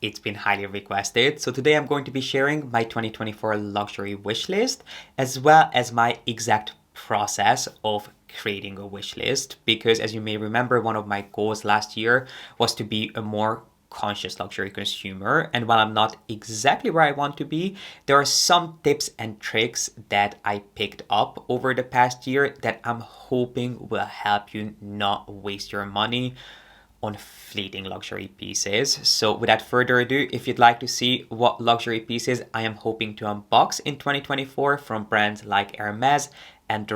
It's been highly requested. So today I'm going to be sharing my 2024 luxury wish list as well as my exact process of creating a wish list. Because as you may remember, one of my goals last year was to be a more conscious luxury consumer. And while I'm not exactly where I want to be, there are some tips and tricks that I picked up over the past year that I'm hoping will help you not waste your money on fleeting luxury pieces. So without further ado, if you'd like to see what luxury pieces I am hoping to unbox in 2024 from brands like Hermes and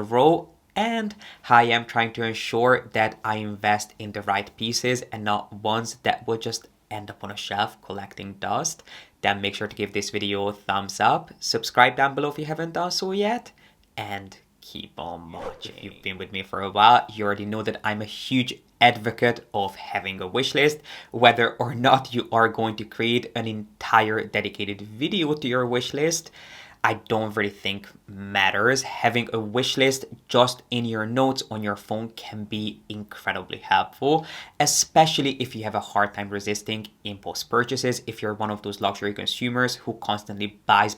and how I am trying to ensure that I invest in the right pieces and not ones that will just end up on a shelf collecting dust, then make sure to give this video a thumbs up, subscribe down below if you haven't done so yet, and keep on marching. If you've been with me for a while, you already know that I'm a huge advocate of having a wish list, whether or not you are going to create an entire dedicated video to your wish list. I don't really think matters. Having a wish list just in your notes on your phone can be incredibly helpful, especially if you have a hard time resisting impulse purchases, if you're one of those luxury consumers who constantly buys,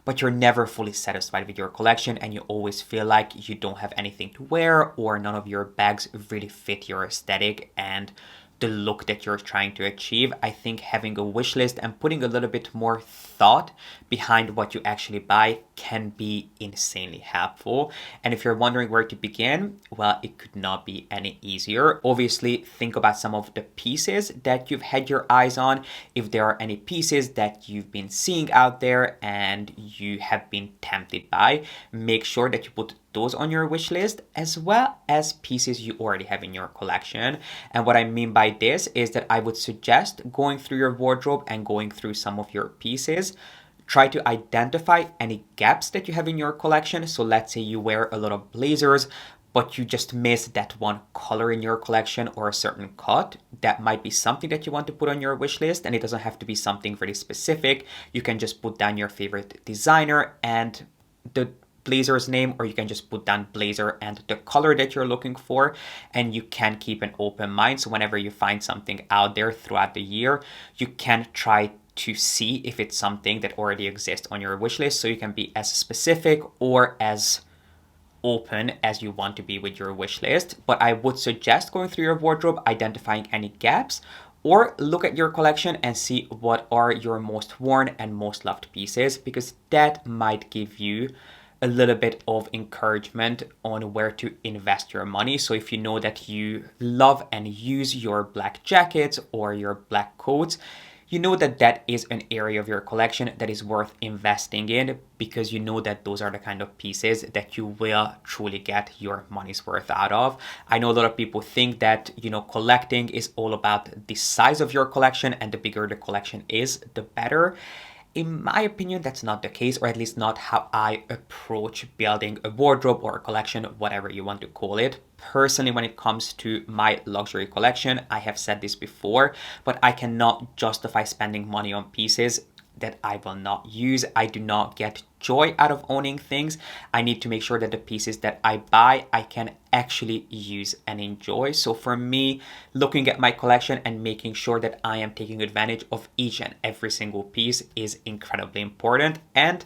but you're never fully satisfied with your collection and you always feel like you don't have anything to wear or none of your bags really fit your aesthetic and the look that you're trying to achieve. I think having a wish list and putting a little bit more thought behind what you actually buy can be insanely helpful. And if you're wondering where to begin, well, it could not be any easier. Obviously, think about some of the pieces that you've had your eyes on. If there are any pieces that you've been seeing out there and you have been tempted by, make sure that you put those on your wish list as well as pieces you already have in your collection. And what I mean by this is that I would suggest going through your wardrobe and going through some of your pieces. Try to identify any gaps that you have in your collection. So let's say you wear a lot of blazers, but you just miss that one color in your collection or a certain cut. That might be something that you want to put on your wish list, and it doesn't have to be something really specific. You can just put down your favorite designer and the blazer's name, or you can just put down blazer and the color that you're looking for, and you can keep an open mind. So whenever you find something out there throughout the year, you can try to see if it's something that already exists on your wish list, so you can be as specific or as open as you want to be with your wish list. But I would suggest going through your wardrobe, identifying any gaps, or look at your collection and see what are your most worn and most loved pieces, because that might give you a little bit of encouragement on where to invest your money. So if you know that you love and use your black jackets or your black coats, you know that that is an area of your collection that is worth investing in, because you know that those are the kind of pieces that you will truly get your money's worth out of. I know a lot of people think that, collecting is all about the size of your collection, and the bigger the collection is, the better. In my opinion, that's not the case, or at least not how I approach building a wardrobe or a collection, whatever you want to call it. Personally, when it comes to my luxury collection, I have said this before, but I cannot justify spending money on pieces that I will not use. I do not get joy out of owning things. I need to make sure that the pieces that I buy, I can actually use and enjoy. So for me, looking at my collection and making sure that I am taking advantage of each and every single piece is incredibly important. And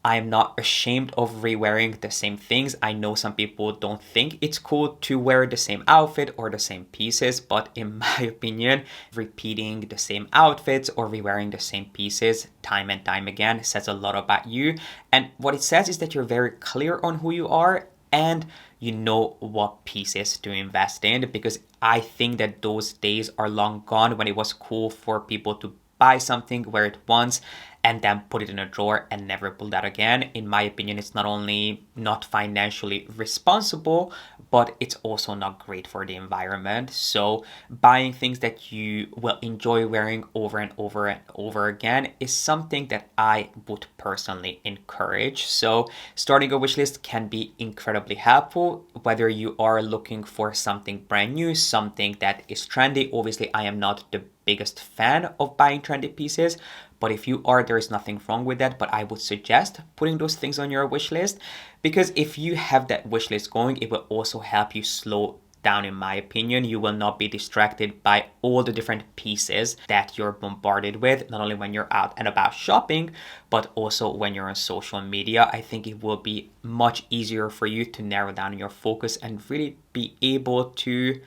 I am not ashamed of re-wearing the same things. I know some people don't think it's cool to wear the same outfit or the same pieces, but in my opinion, repeating the same outfits or re-wearing the same pieces time and time again says a lot about you. And what it says is that you're very clear on who you are and you know what pieces to invest in, because I think that those days are long gone when it was cool for people to buy something, wear it once, and then put it in a drawer and never pull that again. In my opinion, it's not only not financially responsible, but it's also not great for the environment. So buying things that you will enjoy wearing over and over and over again is something that I would personally encourage. So starting a wish list can be incredibly helpful, whether you are looking for something brand new, something that is trendy. Obviously, I am not the biggest fan of buying trendy pieces, but if you are, there is nothing wrong with that. But I would suggest putting those things on your wish list, because if you have that wish list going, it will also help you slow down, in my opinion. You will not be distracted by all the different pieces that you're bombarded with, not only when you're out and about shopping, but also when you're on social media. I think it will be much easier for you to narrow down your focus and really be able to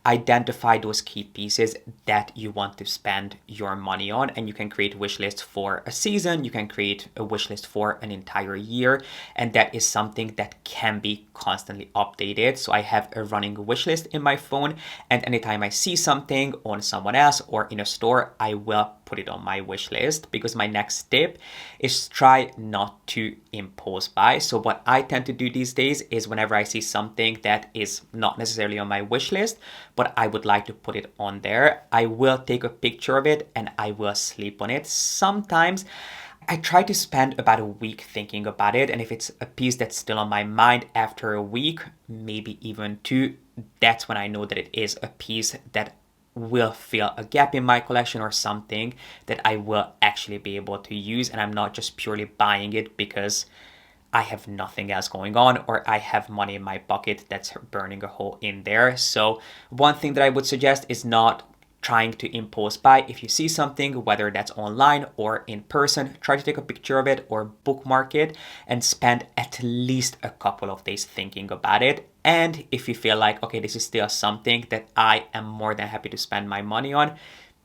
identify those key pieces that you want to spend your money on. And you can create wish lists for a season, you can create a wish list for an entire year, and that is something that can be constantly updated. So I have a running wish list in my phone, and anytime I see something on someone else or in a store, I will put it on my wish list, because my next tip is try not to impulse buy. So what I tend to do these days is whenever I see something that is not necessarily on my wish list, but I would like to put it on there, I will take a picture of it and I will sleep on it. Sometimes I try to spend about a week thinking about it, and if it's a piece that's still on my mind after a week, maybe even two, that's when I know that it is a piece that will fill a gap in my collection or something that I will actually be able to use, and I'm not just purely buying it because I have nothing else going on or I have money in my pocket that's burning a hole in there. So one thing that I would suggest is not trying to impulse buy. If you see something, whether that's online or in person, try to take a picture of it or bookmark it and spend at least a couple of days thinking about it. And if you feel like, okay, this is still something that I am more than happy to spend my money on,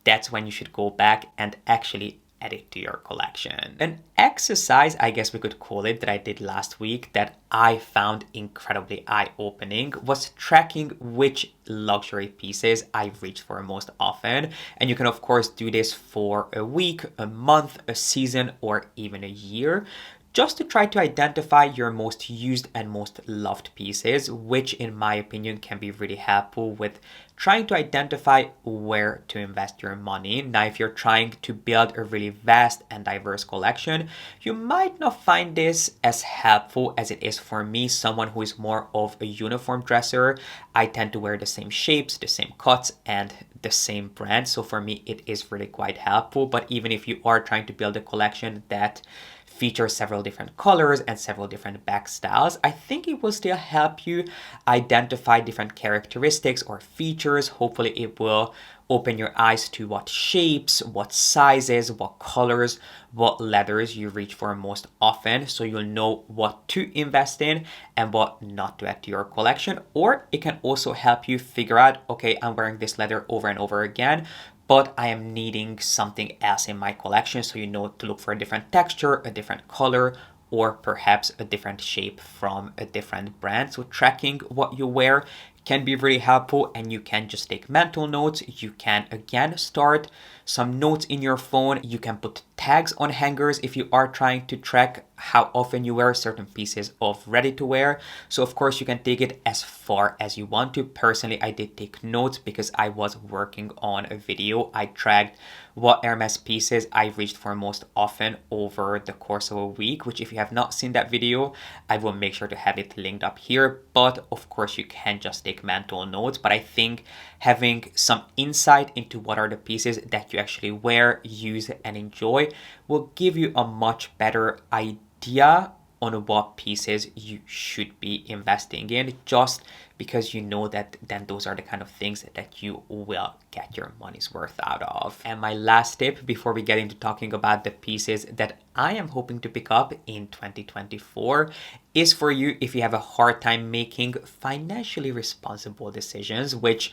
that's when you should go back and actually add it to your collection. An exercise, I guess we could call it, that I did last week that I found incredibly eye-opening was tracking which luxury pieces I reach for most often. And you can of course do this for a week, a month, a season, or even a year, just to try to identify your most used and most loved pieces, which in my opinion can be really helpful with trying to identify where to invest your money. Now, if you're trying to build a really vast and diverse collection, you might not find this as helpful as it is for me, someone who is more of a uniform dresser. I tend to wear the same shapes, the same cuts, and the same brand. So for me, it is really quite helpful. But even if you are trying to build a collection that features several different colors and several different back styles, I think it will still help you identify different characteristics or features. Hopefully it will open your eyes to what shapes, what sizes, what colors, what leathers you reach for most often, so you'll know what to invest in and what not to add to your collection. Or it can also help you figure out, okay, I'm wearing this leather over and over again, but I am needing something else in my collection, so you know to look for a different texture, a different color, or perhaps a different shape from a different brand. So tracking what you wear can be really helpful, and you can just take mental notes. You can again start some notes in your phone. You can put tags on hangers if you are trying to track how often you wear certain pieces of ready to wear. So of course you can take it as far as you want to. Personally, I did take notes because I was working on a video. I tracked what Hermes pieces I reached for most often over the course of a week, which if you have not seen that video, I will make sure to have it linked up here. But of course you can just take mental notes. But I think having some insight into what are the pieces that you actually wear, use, and enjoy will give you a much better idea on what pieces you should be investing in, just because you know that then those are the kind of things that you will get your money's worth out of. And my last tip before we get into talking about the pieces that I am hoping to pick up in 2024 is for you if you have a hard time making financially responsible decisions, which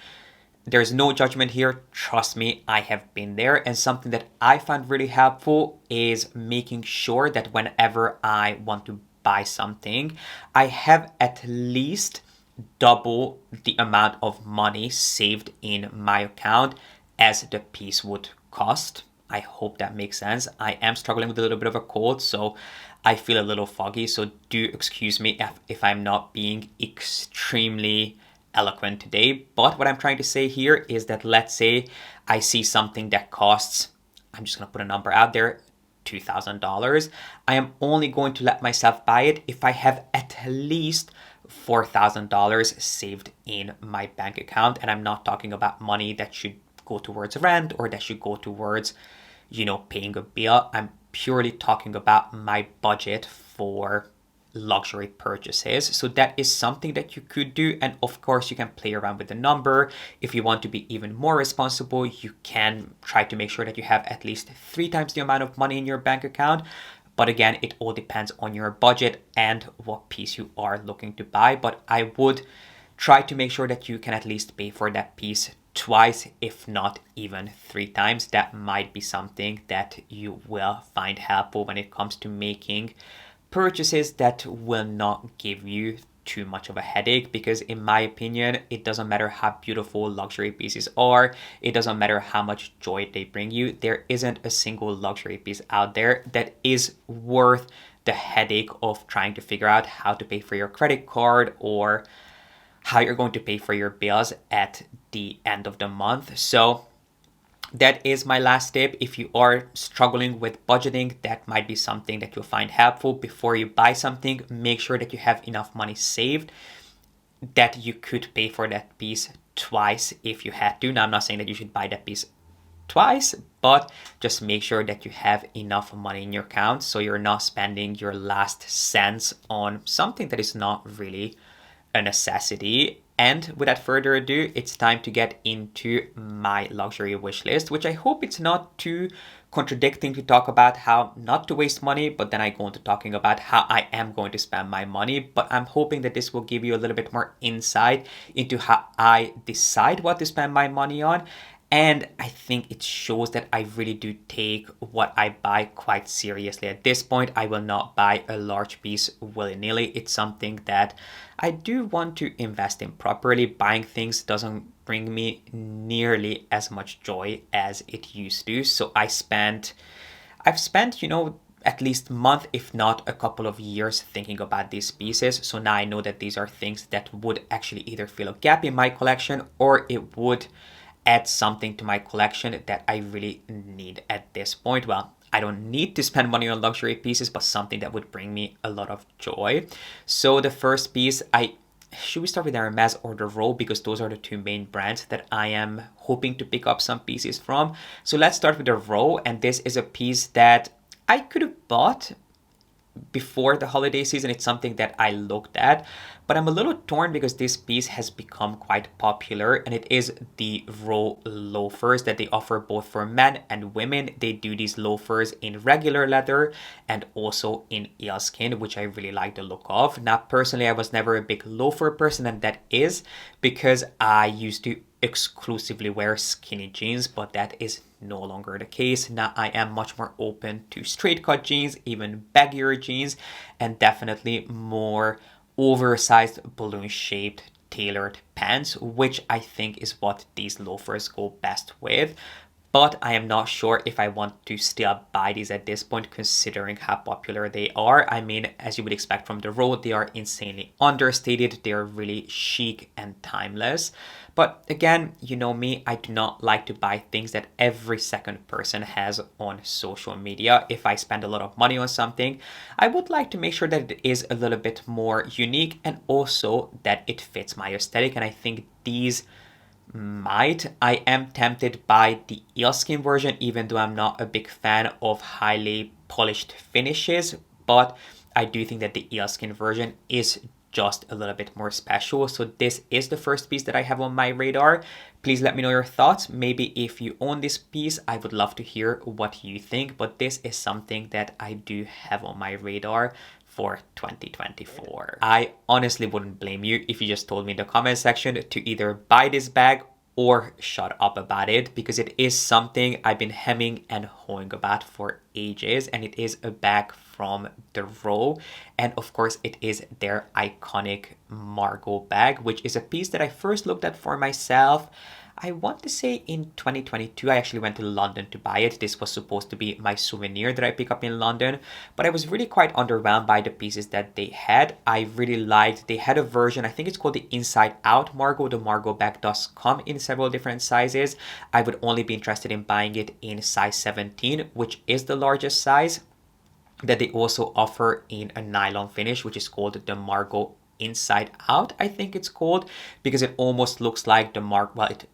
there's no judgment here. Trust me, I have been there. And something that I find really helpful is making sure that whenever I want to buy something, I have at least double the amount of money saved in my account as the piece would cost. I hope that makes sense. I am struggling with a little bit of a cold, so I feel a little foggy. So do excuse me if I'm not being extremely eloquent today. But what I'm trying to say here is that let's say I see something that costs, I'm just going to put a number out there, $2,000. I am only going to let myself buy it if I have at least $4,000 saved in my bank account. And I'm not talking about money that should go towards rent or that should go towards, paying a bill. I'm purely talking about my budget for luxury purchases. So that is something that you could do. And of course, you can play around with the number. If you want to be even more responsible, you can try to make sure that you have at least 3 times the amount of money in your bank account. But again, it all depends on your budget and what piece you are looking to buy. But I would try to make sure that you can at least pay for that piece twice, if not even 3 times. That might be something that you will find helpful when it comes to making purchases that will not give you too much of a headache, because in my opinion, it doesn't matter how beautiful luxury pieces are, it doesn't matter how much joy they bring you, there isn't a single luxury piece out there that is worth the headache of trying to figure out how to pay for your credit card or how you're going to pay for your bills at the end of the month. So that is my last tip. If you are struggling with budgeting, that might be something that you'll find helpful. Before you buy something, make sure that you have enough money saved that you could pay for that piece twice if you had to. Now, I'm not saying that you should buy that piece twice, but just make sure that you have enough money in your account so you're not spending your last cents on something that is not really a necessity. And without further ado, it's time to get into my luxury wish list, which I hope it's not too contradicting to talk about how not to waste money, but then I go into talking about how I am going to spend my money. But I'm hoping that this will give you a little bit more insight into how I decide what to spend my money on. And I think it shows that I really do take what I buy quite seriously. At this point, I will not buy a large piece willy-nilly. It's something that I do want to invest in properly. Buying things doesn't bring me nearly as much joy as it used to. So I've spent, at least a month, if not a couple of years thinking about these pieces. So now I know that these are things that would actually either fill a gap in my collection or it would add something to my collection that I really need at this point. Well, I don't need to spend money on luxury pieces, but something that would bring me a lot of joy. So the first piece, should we start with Hermes or the Row, because those are the 2 main brands that I am hoping to pick up some pieces from. So let's start with the Row, and this is a piece that I could have bought before the holiday season. It's something that I looked at, but I'm a little torn because this piece has become quite popular, and it is the Row loafers that they offer both for men and women. They do these loafers in regular leather and also in eelskin, which I really like the look of. Now, personally, I was never a big loafer person, and that is because I used to exclusively wear skinny jeans, but that is no longer the case. Now I am much more open to straight cut jeans, even baggier jeans, and definitely more oversized balloon shaped tailored pants, which I think is what these loafers go best with. But I am not sure if I want to still buy these at this point, considering how popular they are. I mean, as you would expect from the Road, they are insanely understated. They are really chic and timeless. But again, you know me, I do not like to buy things that every second person has on social media. If I spend a lot of money on something, I would like to make sure that it is a little bit more unique and also that it fits my aesthetic. And I think these I am tempted by the eelskin version, even though I'm not a big fan of highly polished finishes, but I do think that the eelskin version is just a little bit more special. So this is the first piece that I have on my radar. Please let me know your thoughts. Maybe if you own this piece, I would love to hear what you think, but this is something that I do have on my radar for 2024. I honestly wouldn't blame you if you just told me in the comment section to either buy this bag or shut up about it, because it is something I've been hemming and hawing about for ages, and it is a bag from the Row, and of course it is their iconic Margot bag, which is a piece that I first looked at for myself. I want to say in 2022, I actually went to London to buy it. This was supposed to be my souvenir that I pick up in London, but I was really quite underwhelmed by the pieces that they had. I really liked, they had a version, I think it's called the Inside Out Margot. The Margot bag does come in several different sizes. I would only be interested in buying it in size 17, which is the largest size, that they also offer in a nylon finish, which is called the Margot inside out, I think it's called, because it almost looks like the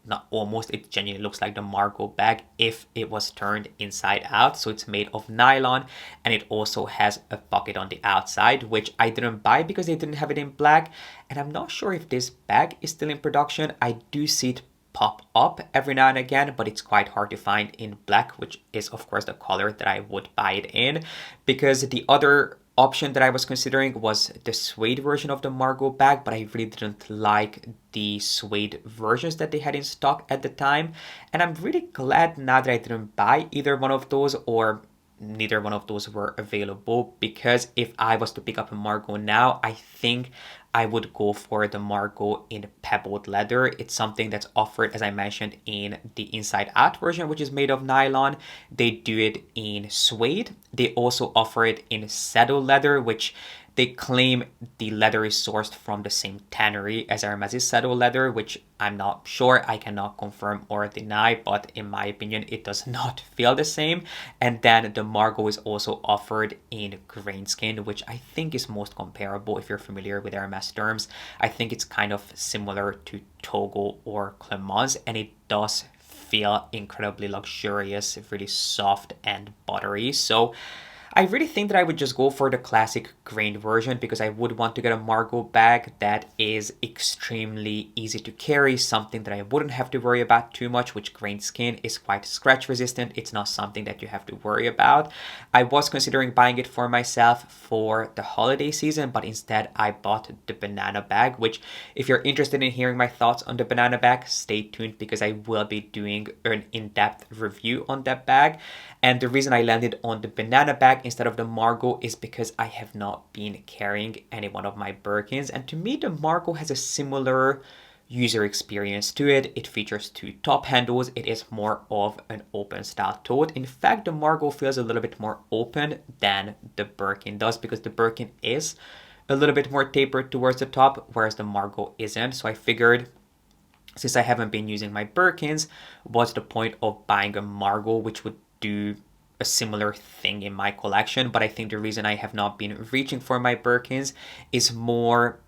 not almost, it genuinely looks like the Margot bag if it was turned inside out. So it's made of nylon, and it also has a pocket on the outside, which I didn't buy because they didn't have it in black. And I'm not sure if this bag is still in production. I do see it pop up every now and again, but it's quite hard to find in black, which is of course the color that I would buy it in, because the other option that I was considering was the suede version of the Margot bag, but I really didn't like the suede versions that they had in stock at the time. And I'm really glad now that I didn't buy either one of those, or neither one of those were available, because if I was to pick up a Margot now, I think I would go for the Margot in pebbled leather. It's something that's offered, as I mentioned, in the inside out version, which is made of nylon. They do it in suede. They also offer it in saddle leather, which they claim the leather is sourced from the same tannery as Hermes' saddle leather, which I'm not sure. I cannot confirm or deny, but in my opinion, it does not feel the same. And then the Margot is also offered in grain skin, which I think is most comparable if you're familiar with Hermes terms. I think it's kind of similar to Togo or Clemence, and it does feel incredibly luxurious, really soft and buttery. So I really think that I would just go for the classic grain version, because I would want to get a Margot bag that is extremely easy to carry, something that I wouldn't have to worry about too much, which grain skin is quite scratch resistant. It's not something that you have to worry about. I was considering buying it for myself for the holiday season, but instead I bought the banana bag, which if you're interested in hearing my thoughts on the banana bag, stay tuned, because I will be doing an in-depth review on that bag. And the reason I landed on the banana bag instead of the Margot is because I have not been carrying any one of my Birkins. And to me, the Margot has a similar user experience to it. It features two top handles. It is more of an open style tote. In fact, the Margot feels a little bit more open than the Birkin does, because the Birkin is a little bit more tapered towards the top, whereas the Margot isn't. So I figured, since I haven't been using my Birkins, what's the point of buying a Margot, which would do a similar thing in my collection? But I think the reason I have not been reaching for my Birkins is more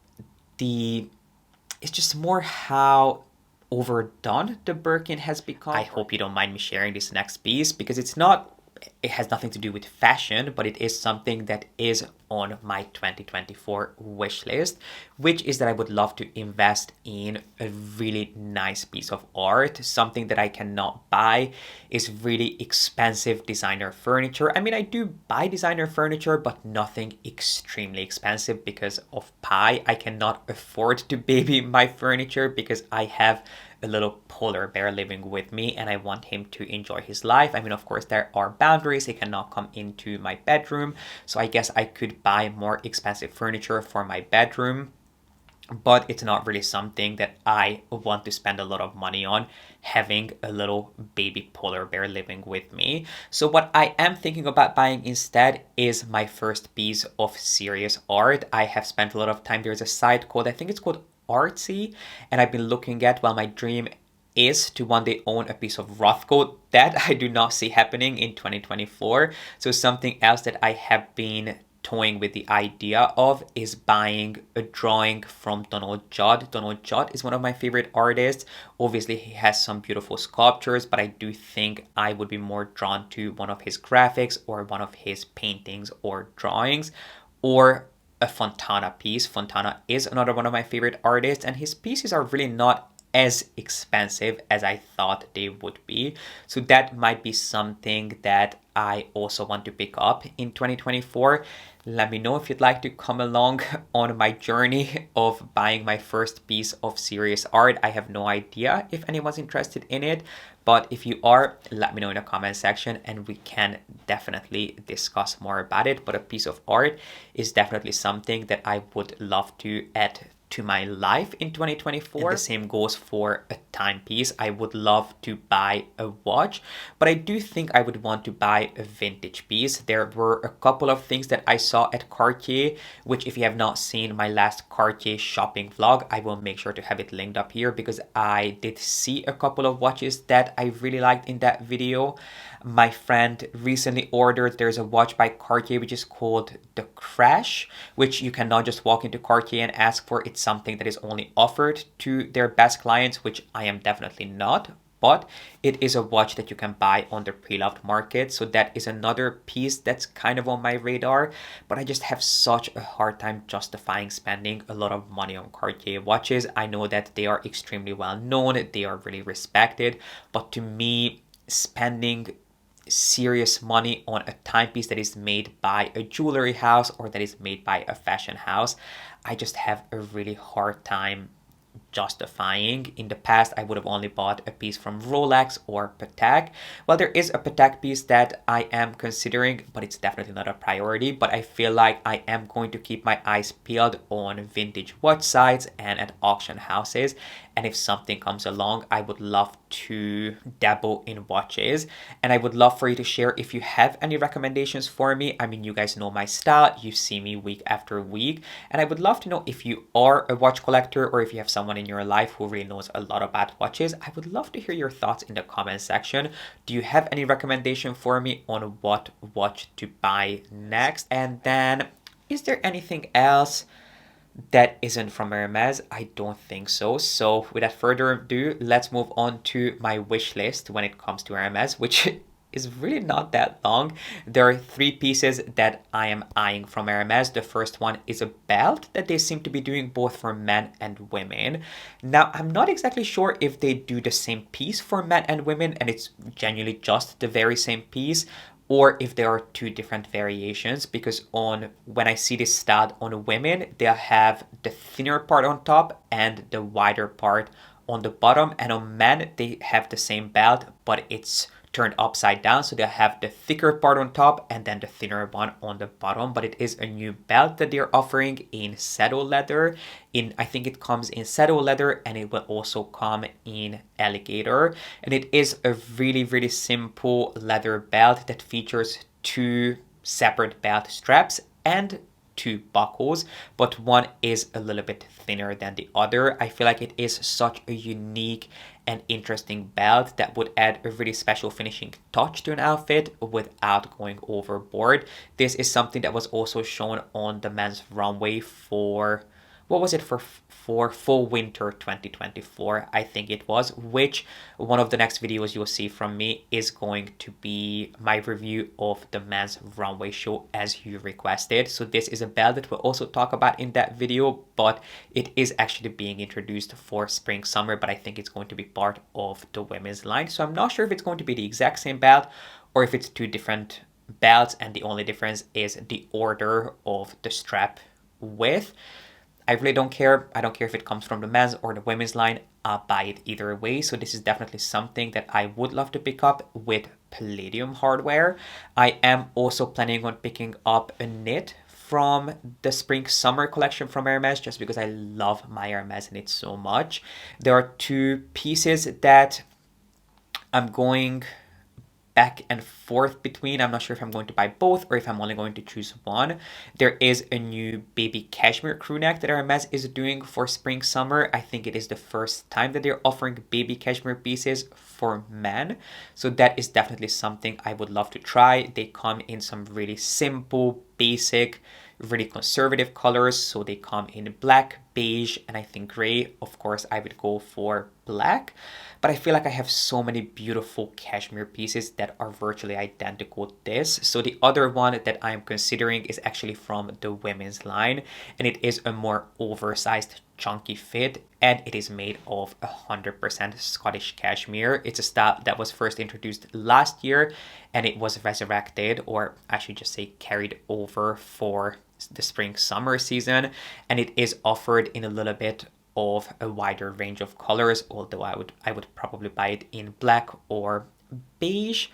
it's just more how overdone the Birkin has become. I hope you don't mind me sharing this next piece, because it has nothing to do with fashion, but it is something that is on my 2024 wish list, which is that I would love to invest in a really nice piece of art. Something that I cannot buy is really expensive designer furniture. I mean, I do buy designer furniture, but nothing extremely expensive because of Pi. I cannot afford to baby my furniture because I have a little polar bear living with me and I want him to enjoy his life. I mean, of course, there are boundaries. He cannot come into my bedroom. So I guess I could buy more expensive furniture for my bedroom, but it's not really something that I want to spend a lot of money on, having a little baby polar bear living with me. So what I am thinking about buying instead is my first piece of serious art. I have spent a lot of time. There's a site called, I think it's called Artsy, and I've been looking at, well, my dream is to one day own a piece of Rothko. That I do not see happening in 2024. So something else that I have been toying with the idea of is buying a drawing from Donald Judd. Donald Judd is one of my favorite artists. Obviously, he has some beautiful sculptures, but I do think I would be more drawn to one of his graphics or one of his paintings or drawings, or a Fontana piece. Fontana is another one of my favorite artists, and his pieces are really not as expensive as I thought they would be. So that might be something that I also want to pick up in 2024. Let me know if you'd like to come along on my journey of buying my first piece of serious art. I have no idea if anyone's interested in it, but if you are, let me know in the comment section and we can definitely discuss more about it. But a piece of art is definitely something that I would love to add to my life in 2024. And the same goes for a timepiece. I would love to buy a watch, but I do think I would want to buy a vintage piece. There were a couple of things that I saw at Cartier, which if you have not seen my last Cartier shopping vlog, I will make sure to have it linked up here, because I did see a couple of watches that I really liked in that video. my friend recently ordered, there's a watch by Cartier which is called the Crash, which you can now just walk into Cartier and ask for. It's something that is only offered to their best clients, which I am definitely not. But it is a watch that you can buy on the Preloved market. So that is another piece that's kind of on my radar. But I just have such a hard time justifying spending a lot of money on Cartier watches. I know that they are extremely well known, they are really respected. But to me, spending serious money on a timepiece that is made by a jewelry house or that is made by a fashion house, I just have a really hard time justifying. In the past, I would have only bought a piece from Rolex or Patek. Well, there is a Patek piece that I am considering, but it's definitely not a priority. But I feel like I am going to keep my eyes peeled on vintage watch sites and at auction houses. And if something comes along, I would love to dabble in watches. And I would love for you to share if you have any recommendations for me. I mean, you guys know my style. You see me week after week. And I would love to know if you are a watch collector or if you have someone in your life who really knows a lot about watches. I would love to hear your thoughts in the comment section. Do you have any recommendation for me on what watch to buy next? And then, is there anything else that isn't from Hermes? I don't think so. So without further ado, let's move on to my wish list when it comes to Hermes, which is really not that long. There are 3 pieces that I am eyeing from Hermes. The first one is a belt that they seem to be doing both for men and women. Now, I'm not exactly sure if they do the same piece for men and women and it's genuinely just the very same piece, or if there are 2 different variations, because when I see this style on women, they have the thinner part on top and the wider part on the bottom, and on men they have the same belt but it's turned upside down, so they have the thicker part on top and then the thinner one on the bottom. But it is a new belt that they're offering in saddle leather. I think it comes in saddle leather and it will also come in alligator, and it is a really, really simple leather belt that features 2 separate belt straps and 2 buckles, but one is a little bit thinner than the other. I feel like it is such a unique and interesting belt that would add a really special finishing touch to an outfit without going overboard. This is something that was also shown on the men's runway for, what was it, for fall winter 2024, I think it was, which one of the next videos you'll see from me is going to be my review of the men's runway show as you requested. So this is a belt that we'll also talk about in that video, but it is actually being introduced for spring summer, but I think it's going to be part of the women's line. So I'm not sure if it's going to be the exact same belt or if it's 2 different belts and the only difference is the order of the strap width. I really don't care. I don't care if it comes from the men's or the women's line. I'll buy it either way. So this is definitely something that I would love to pick up with palladium hardware. I am also planning on picking up a knit from the spring summer collection from Hermes, just because I love my Hermes knit so much. There are 2 pieces that I'm going back and forth between. I'm not sure if I'm going to buy both or if I'm only going to choose one. There is a new baby cashmere crew neck that Hermes is doing for spring summer. I think it is the first time that they're offering baby cashmere pieces for men. So that is definitely something I would love to try. They come in some really simple, basic, really conservative colors. So they come in black, beige, and I think gray. Of course, I would go for black. But I feel like I have so many beautiful cashmere pieces that are virtually identical to this. So the other one that I'm considering is actually from the women's line, and it is a more oversized chunky fit, and it is made of 100% Scottish cashmere. It's a style that was first introduced last year and it was resurrected, or I should just say carried over for the spring summer season, and it is offered in a little bit of a wider range of colors, although I would probably buy it in black or beige.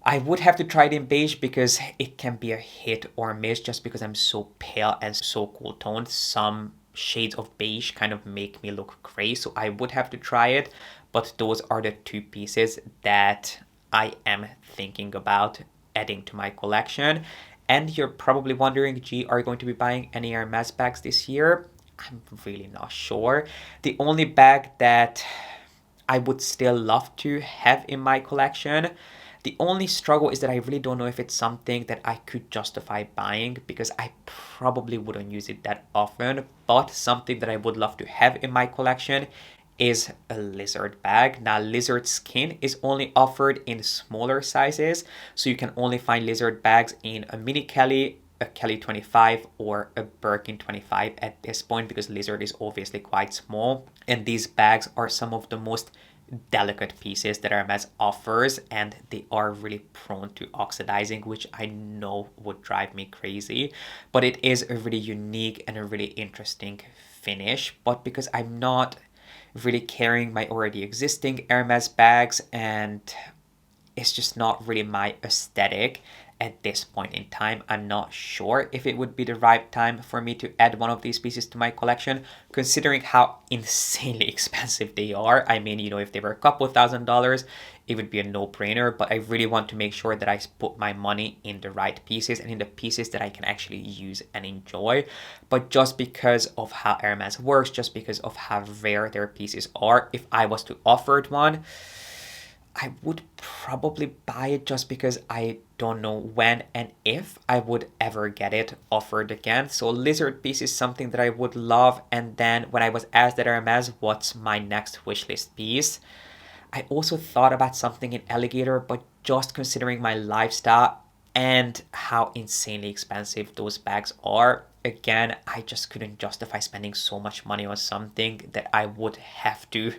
I would have to try it in beige because it can be a hit or miss just because I'm so pale and so cool toned. Some shades of beige kind of make me look gray, so I would have to try it. But those are the 2 pieces that I am thinking about adding to my collection. And you're probably wondering, G, are you going to be buying any Hermes bags this year? I'm really not sure. The only bag that I would still love to have in my collection, The only struggle is that I really don't know if it's something that I could justify buying, because I probably wouldn't use it that often. But something that I would love to have in my collection is a lizard bag. Now, lizard skin is only offered in smaller sizes, so you can only find lizard bags in a mini Kelly, a Kelly 25, or a Birkin 25 at this point, because lizard is obviously quite small. And these bags are some of the most delicate pieces that Hermes offers, and they are really prone to oxidizing, which I know would drive me crazy. But it is a really unique and a really interesting finish. But because I'm not really carrying my already existing Hermes bags, and it's just not really my aesthetic at this point in time, I'm not sure if it would be the right time for me to add one of these pieces to my collection, considering how insanely expensive they are. I mean, you know, if they were a couple $1,000s, it would be a no-brainer, but I really want to make sure that I put my money in the right pieces and in the pieces that I can actually use and enjoy. But just because of how Hermes works, just because of how rare their pieces are, if I was to offer one, I would probably buy it, just because I don't know when and if I would ever get it offered again. So lizard piece is something that I would love. And then when I was asked at Hermes what's my next wishlist piece, I also thought about something in alligator, but just considering my lifestyle and how insanely expensive those bags are, again, I just couldn't justify spending so much money on something that I would have to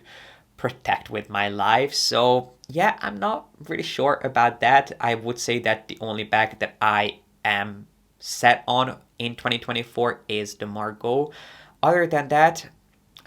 protect with my life. So yeah, I'm not really sure about that. I would say that the only bag that I am set on in 2024 is the Margot. Other than that,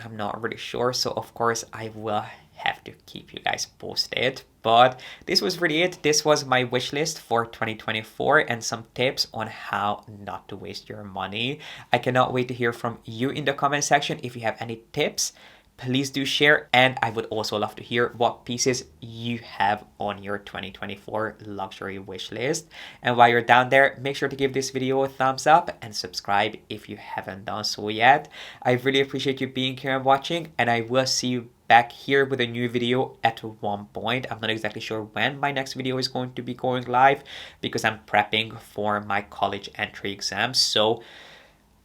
I'm not really sure. So of course I will have to keep you guys posted. But this was really it. This was my wish list for 2024 and some tips on how not to waste your money. I cannot wait to hear from you in the comment section. If you have any tips, please do share, and I would also love to hear what pieces you have on your 2024 luxury wish list. And while you're down there, make sure to give this video a thumbs up and subscribe if you haven't done so yet. I really appreciate you being here and watching, and I will see you back here with a new video at one point. I'm not exactly sure when my next video is going to be going live, because I'm prepping for my college entry exams. So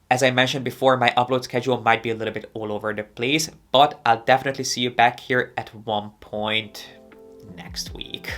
as I mentioned before, my upload schedule might be a little bit all over the place, but I'll definitely see you back here at one point next week.